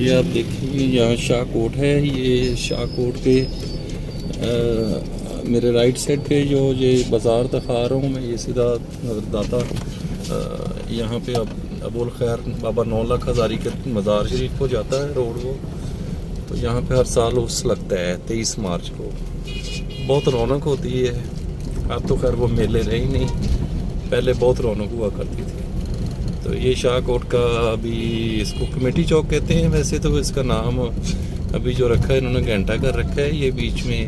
ये आप देखिए यहाँ शाहकोट है। ये शाहकोट के मेरे राइट साइड पे जो ये बाज़ार दिखा रहा हूँ मैं, ये सीधा दाता यहाँ पे अब अबुल खैर बाबा 9 लाख हज़ारी के मज़ार शरीफ को जाता है रोड वो। तो यहाँ पे हर साल उर्स लगता है 23 मार्च को। बहुत रौनक होती है। अब तो खैर वो मेले रहे ही नहीं, पहले बहुत रौनक हुआ करती थी। तो ये शाहकोट का अभी इसको कमेटी चौक कहते हैं वैसे तो, इसका नाम अभी जो रखा है इन्होंने घंटा घर रखा है। ये बीच में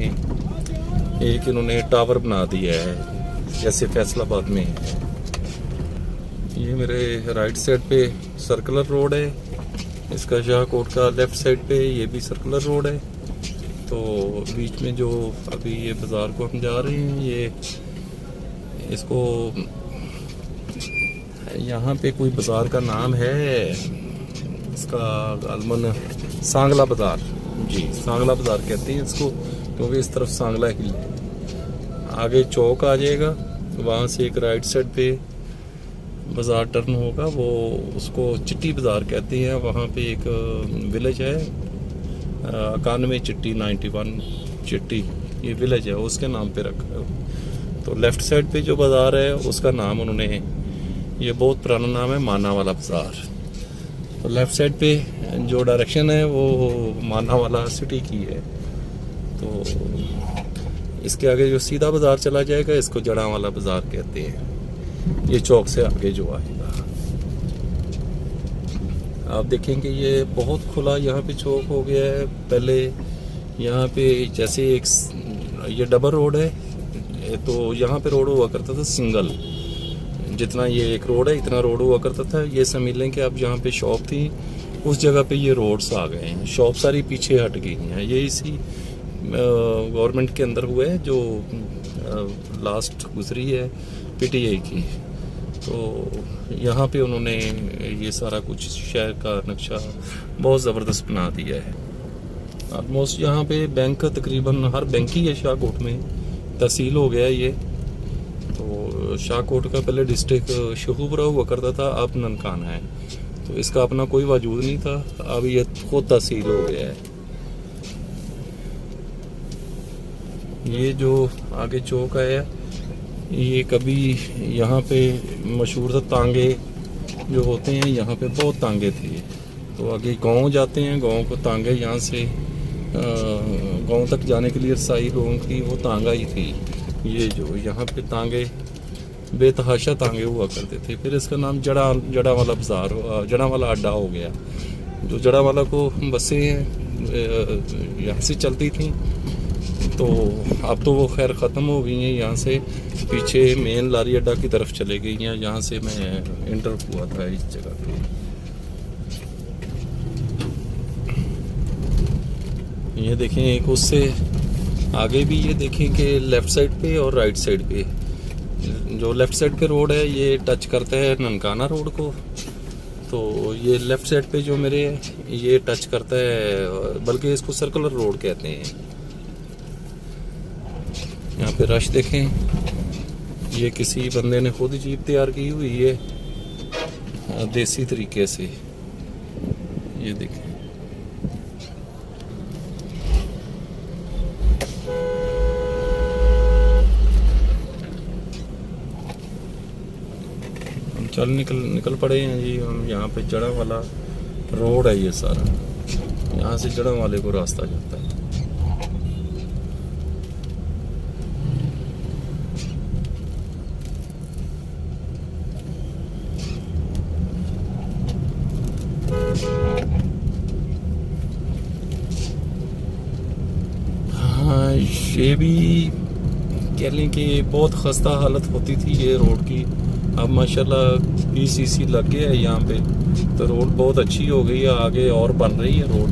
एक इन्होंने टावर बना दिया है जैसे फैसलाबाद में। ये मेरे राइट साइड पे सर्कुलर रोड है इसका, शाहकोट का लेफ़्ट साइड पे ये भी सर्कुलर रोड है। तो बीच में जो अभी ये बाज़ार को हम जा रहे हैं, ये इसको यहाँ पे कोई बाज़ार का नाम है इसका, गालमन सांगला बाज़ार, जी सांगला बाज़ार कहते हैं इसको, क्योंकि इस तरफ सांगला हिल है। आगे चौक आ जाएगा, वहाँ से एक राइट साइड पे बाज़ार टर्न होगा, वो उसको चिट्टी बाज़ार कहते हैं। वहाँ पे एक विलेज है 91 चिट्टी, 91 चिट्टी ये विलेज है, उसके नाम पे रखा है। तो लेफ़्ट साइड पे जो बाज़ार है उसका नाम उन्होंने, ये बहुत पुराना नाम है माना वाला बाज़ार। तो लेफ़्ट साइड पे जो डायरेक्शन है वो माना वाला सिटी की है। तो इसके आगे जो सीधा बाज़ार चला जाएगा इसको जड़ा वाला बाज़ार कहते हैं। ये चौक से आगे जो आएगा आप देखेंगे ये बहुत खुला यहाँ पे चौक हो गया है। पहले यहाँ पे जैसे एक ये डबल रोड है, तो यहाँ पे रोड हुआ करता था सिंगल, जितना ये एक रोड है इतना रोड हुआ करता था। ये समझ लें कि अब जहाँ पे शॉप थी उस जगह पे ये रोड्स आ गए हैं, शॉप सारी पीछे हट गई हैं। ये इसी गवर्नमेंट के अंदर हुआ है जो लास्ट गुजरी है पीटीआई की। तो यहाँ पे उन्होंने ये सारा कुछ शहर का नक्शा बहुत ज़बरदस्त बना दिया है। ऑलमोस्ट यहाँ पे बैंक तकरीबन हर बैंक ही है शाहकोट में, तहसील हो गया ये। तो शाहकोट का पहले डिस्ट्रिक्ट शहूपुरा हुआ करता था, अब ननकाना है। तो इसका अपना कोई वजूद नहीं था, अब ये खुद तहसील हो गया है। ये जो आगे चौक है ये कभी यहाँ पे मशहूर था, तांगे जो होते हैं यहाँ पे बहुत तांगे थे। तो आगे गांव जाते हैं, गांव को तांगे, यहाँ से गांव तक जाने के लिए रसाई लोगों की वो तांगा ही थी। ये जो यहाँ पे तांगे बेतहाशा तांगे हुआ करते थे। फिर इसका नाम जड़ा वाला बाज़ार, जड़ा वाला अड्डा हो गया। जो जड़ा वाला को बसें यहाँ से चलती थी, तो अब तो वो खैर ख़त्म हो गई हैं। यहाँ से पीछे मेन लारी अड्डा की तरफ चले गई हैं, जहाँ से मैं इंटर हुआ था इस जगह पे। ये देखें एक उससे आगे भी ये देखें कि लेफ़्ट साइड पे और राइट साइड पे, जो लेफ़्ट साइड पे रोड है ये टच करता है ननकाना रोड को। तो ये लेफ़्ट साइड पे जो मेरे ये टच करता है, बल्कि इसको सर्कुलर रोड कहते हैं। यहाँ पे रश देखें, ये किसी बंदे ने खुद जीप तैयार की हुई है देसी तरीके से। ये देखें हम चल निकल पड़े हैं जी हम। यहाँ पे जड़ा वाला रोड है ये सारा, यहाँ से जड़ा वाले को रास्ता जाता है। हाँ, ये भी कह लें कि बहुत खस्ता हालत होती थी ये रोड की। अब माशाल्लाह पीसीसी लग गया है यहाँ पे, तो रोड बहुत अच्छी हो गई है, आगे और बन रही है रोड।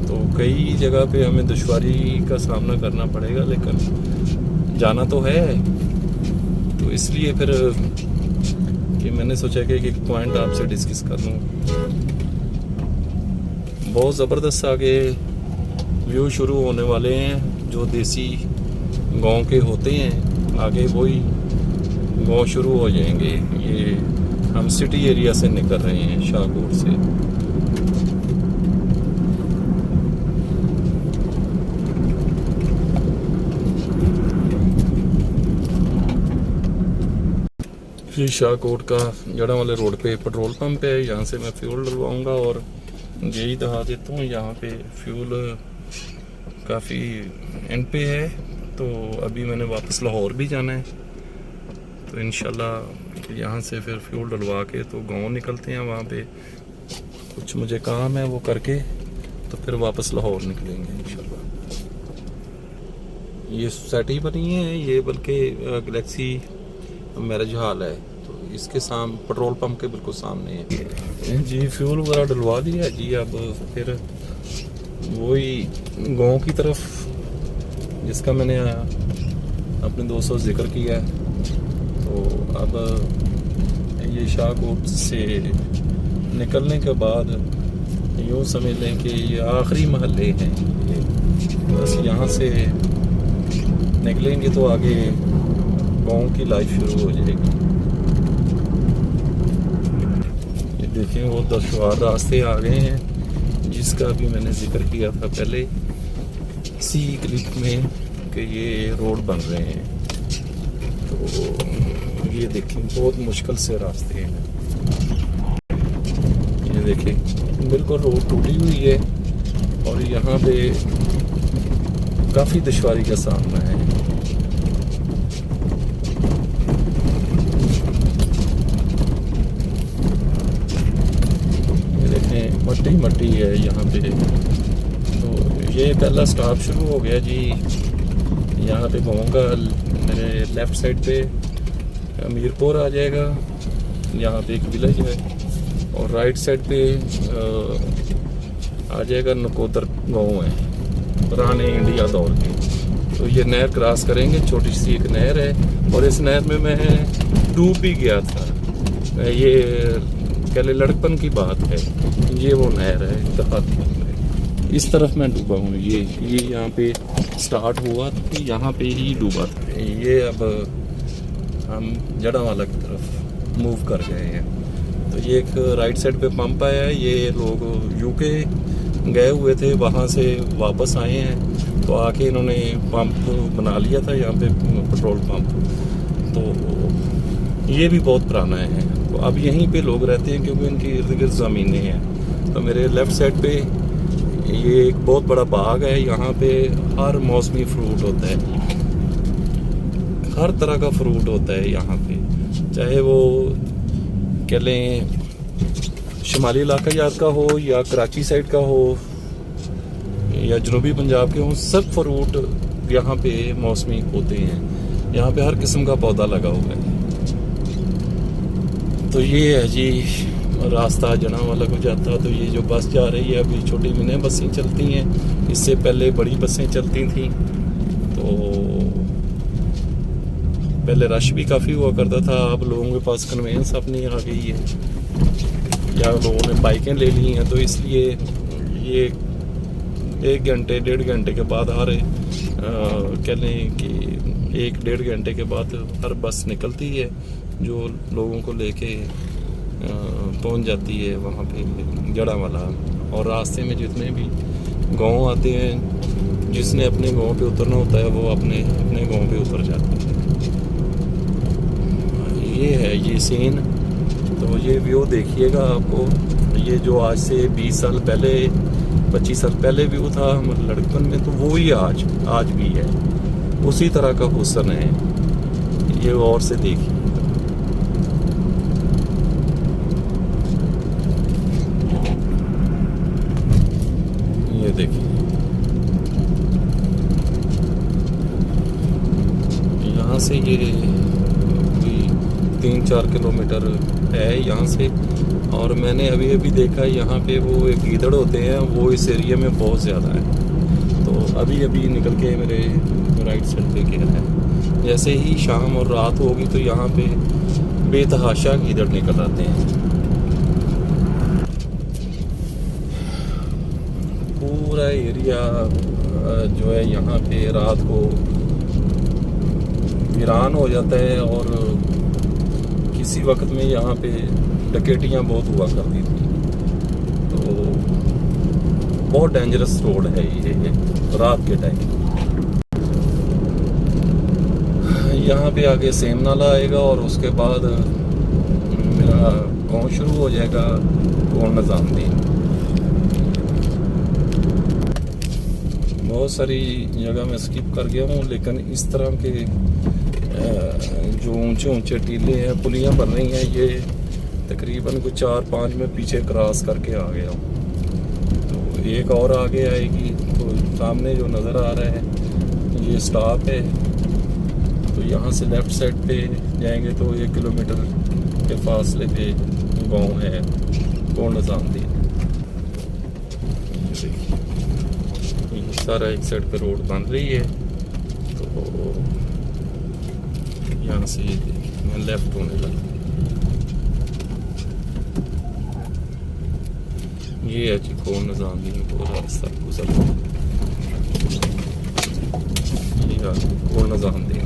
तो कई जगह पे हमें दुश्वारी का सामना करना पड़ेगा, लेकिन जाना तो है। तो इसलिए फिर कि मैंने सोचा कि एक पॉइंट आपसे डिस्कस कर लूँ। बहुत ज़बरदस्त आगे व्यू शुरू होने वाले हैं, जो देसी गांव के होते हैं आगे वही गांव शुरू हो जाएंगे। ये हम सिटी एरिया से निकल रहे हैं शाहकोट से। ये शाहकोट का जड़ा वाले रोड पे पेट्रोल पंप है, यहाँ से मैं फ्यूल डलवाऊंगा। और यही दिखा देता हूँ, यहाँ पे फ्यूल काफ़ी एंड पे है। तो अभी मैंने वापस लाहौर भी जाना है, तो इंशाल्लाह यहाँ से फिर फ्यूल डलवा के तो गांव निकलते हैं। वहाँ पे कुछ मुझे काम है वो करके तो फिर वापस लाहौर निकलेंगे इंशाल्लाह। ये सोसाइटी बनी है ये, बल्कि गैलेक्सी मैरिज हॉल है, तो इसके सामने पेट्रोल पंप के बिल्कुल सामने है जी। फ्यूल वगैरह डलवा दिया जी। अब फिर वही गांव की तरफ जिसका मैंने अपने दोस्तों से जिक्र किया है। तो अब ये शाहकोट से निकलने के बाद यूँ समझ लें कि ये आखिरी महल्ले हैं ये, बस यहाँ से निकलेंगे तो आगे गाँव की लाइफ शुरू हो जाएगी। ये देखें वो दुश्वार रास्ते आ गए हैं जिसका भी मैंने जिक्र किया था पहले इसी क्लिप में कि ये रोड बन रहे हैं। तो ये देखें बहुत मुश्किल से रास्ते हैं। ये देखें बिल्कुल रोड टूटी हुई है और यहाँ पे काफ़ी दुश्वारी का सामना है। ये देखें मट्टी मट्टी है यहाँ पे। तो ये पहला स्टॉप शुरू हो गया जी। यहाँ पे कहूँगा मेरे लेफ़्ट साइड पे मीरपुर आ जाएगा, यहाँ पे एक विलेज है, और राइट साइड पे आ जाएगा नकोदर गांव है पुराने इंडिया दौर के। तो ये नहर क्रॉस करेंगे, छोटी सी एक नहर है और इस नहर में मैं डूब भी गया था। ये कह ले लड़कपन की बात है, ये वो नहर है देहात। इस तरफ मैं डूबा हूँ। ये यहाँ पे स्टार्ट हुआ तो यहाँ पे ही डूबा था। ये अब हम जड़ावाला की तरफ मूव कर गए हैं। तो ये एक राइट साइड पे पंप आया है। ये लोग यूके गए हुए थे, वहाँ से वापस आए हैं, तो आके इन्होंने पंप बना लिया था यहाँ पे पेट्रोल पंप। तो ये भी बहुत पुराना है, तो अब यहीं पे लोग रहते हैं क्योंकि इनकी इर्द गिर्द ज़मीनें हैं। तो मेरे लेफ़्ट साइड पे ये एक बहुत बड़ा बाग है, यहाँ पे हर मौसमी फ्रूट होता है, हर तरह का फ्रूट होता है यहाँ पे, चाहे वो कह लें शुमाली इलाका याद का हो या कराची साइड का हो या जनूबी पंजाब के हो, सब फ्रूट यहाँ पे मौसमी होते हैं। यहाँ पे हर किस्म का पौधा लगा हुआ है। तो ये है जी रास्ता जड़ावाला को जाता। तो ये जो बस जा रही है अभी छोटी मिनी बसें चलती हैं, इससे पहले बड़ी बसें चलती थी। तो पहले रश भी काफ़ी हुआ करता था, अब लोगों के पास कन्वेंस अपनी आ गई है या लोगों ने बाइकें ले ली हैं, तो इसलिए ये 1 घंटे 1.5 घंटे के बाद हर कह लें कि 1-1.5 घंटे के बाद हर बस निकलती है जो लोगों को लेके पहुंच जाती है वहाँ पे जड़ावाला। और रास्ते में जितने भी गांव आते हैं, जिसने अपने गांव पे उतरना होता है वो अपने गांव पे उतर जाता है। ये है ये सीन। तो ये व्यू देखिएगा आपको, ये जो आज से 20 साल पहले 25 साल पहले व्यू था हमारे लड़कपन में, तो वो ही आज भी है, उसी तरह का हुस्न है। ये और से देखिए, ये देखिए यहाँ से ये 3-4 किलोमीटर है यहाँ से। और मैंने अभी अभी देखा यहाँ पे वो एक गीदड़ होते हैं, वो इस एरिया में बहुत ज़्यादा है। तो अभी अभी निकल के मेरे राइट साइड पे गया है। जैसे ही शाम और रात होगी तो यहाँ पे बेतहाशा गीदड़ निकल आते हैं। पूरा एरिया जो है यहाँ पे रात को वीरान हो जाता है। और किसी वक्त में यहाँ पे डकैतियाँ बहुत हुआ करती थी। तो बहुत डेंजरस रोड है ये रात के टाइम। यहाँ पे आगे सेम नाला आएगा और उसके बाद गांव शुरू हो जाएगा कौन निज़ामुद्दीन। बहुत सारी जगह मैं स्किप कर गया हूँ, लेकिन इस तरह के जो ऊंचे ऊंचे टीले हैं, पुलियाँ बन रही हैं, ये तकरीबन कुछ 4-5 में पीछे क्रॉस करके आ गया हूँ। तो एक और आगे आएगी, तो सामने जो नज़र आ रहा है ये स्टॉप है। तो यहाँ से लेफ़्ट साइड पे जाएंगे तो 1 किलोमीटर के फासले पे गांव है कौन निज़ामुद्दीन। ये सारा एक साइड पे रोड बन रही है, तो यहाँ से ये मैं लेफ्ट होने लगा। ये है जी कौन निज़ामुद्दीन को रास्ता गुजर, ये कौन निज़ामुद्दीन।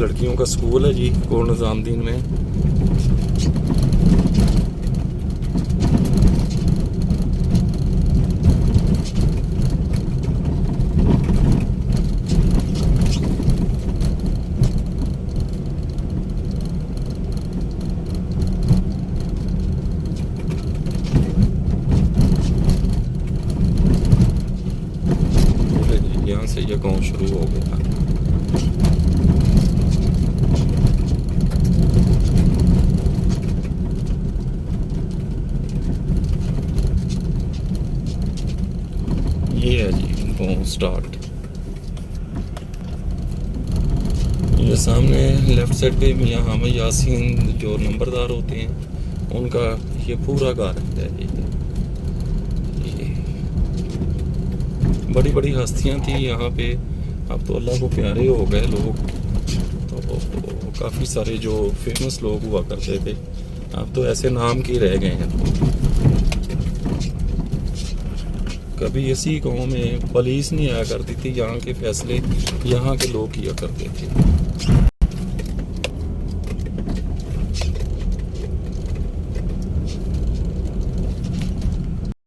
लड़कियों का स्कूल है जी कौन निज़ामुद्दीन में। यहाँ से ये गांव शुरू हो गया। ये है जी गांव स्टार्ट। ये सामने लेफ्ट साइड पे मियां हामिद यासीन जो नंबरदार होते हैं उनका ये पूरा घर है। ये बड़ी बड़ी हस्तियां थी यहाँ पे, अब तो अल्लाह को प्यारे हो गए लोग। तो काफ़ी सारे जो फेमस लोग हुआ करते थे अब तो ऐसे नाम के रह गए हैं। कभी इसी गांव में पुलिस नहीं आया करती थी, यहाँ के फैसले यहाँ के लोग किया करते थे।